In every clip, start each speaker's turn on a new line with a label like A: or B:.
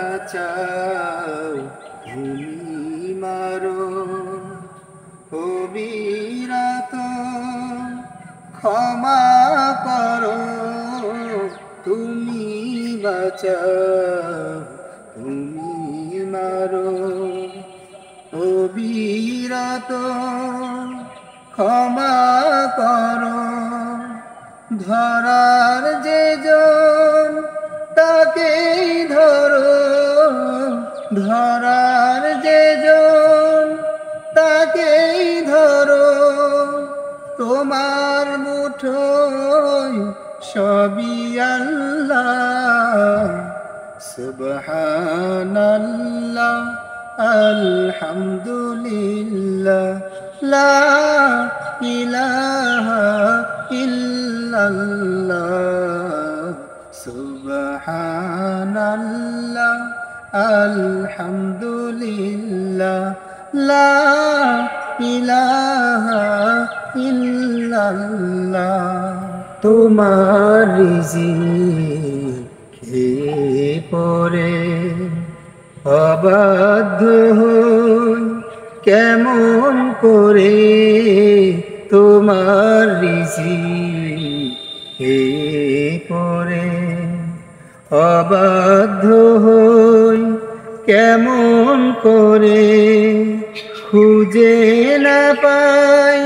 A: বাঁচাও তুমি মারো অবিরত ক্ষমা করো তুমি বাঁচাও তুমি মারো অবিরত ক্ষমা করো ধরার যে জন তাকেই ধরো ধরার যে জন তাকেই ধরো তোমার মুঠোয় সবই আল্লাহ সুবহানাল্লাহ আলহামদুলিল্লাহ লা ইলাহা ইল্লাল্লাহ সুবহানাল্লাহ আলহামদুলিল্লাহ লা ইলাহা ইল্লাল্লাহ তোমার রিজিক খেয়ে পরে অবাধ্য হই কেমন করে তোমার রিজিক খেয়ে পরে অবাধ্য হই কেমন করে খুঁজে না পাই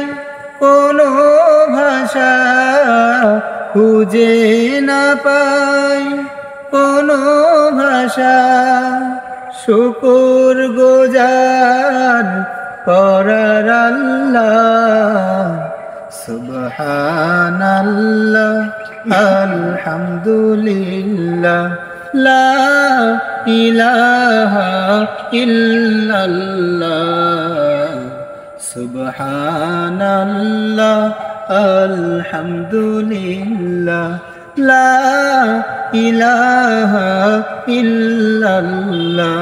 A: কোনো ভাষা খুঁজে না পাই কোনো ভাষা শুকর গুজার করার আল্লাহ সুবহানাল্লাহ আলহামদুলিল্লাহ লা ইলাহা ইল্লাল্লাহ সুবহানাল্লাহ আলহামদুলিল্লাহ লা ইলাহা ইল্লাল্লাহ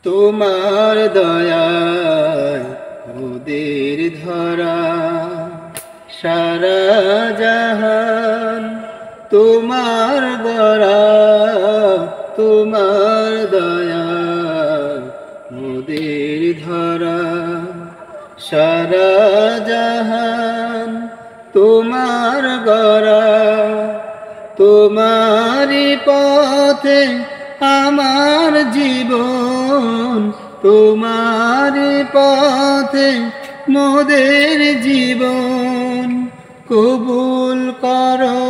A: তোমার দয়ায় ওদের ধরা সারা জাহান তোমার গড়া তোমার দয়ায় ওদের ধরা সারা জাহান তোমার গড়া তোমারি পথে আমার জীবন তোমারি পথে মোদের জীবন কবুল করো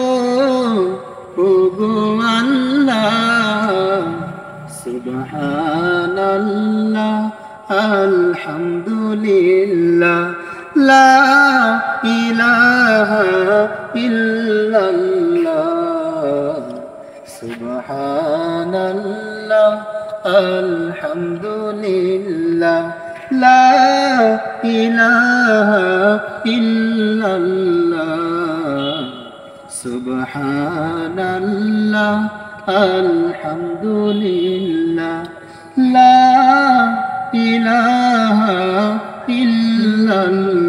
A: ওগো আল্লাহ সুবহানাল্লাহ আলহামদুলিল্লাহ লা ইলাহা ইল্লাল্লাহ সুবহানাল্লাহ আলহামদুলিল্লাহ লা ইলাহা ইল্লাল্লাহ সুবহানাল্লাহ আলহামদুলিল্লাহ লা ইলাহা ইল্লাল্লাহ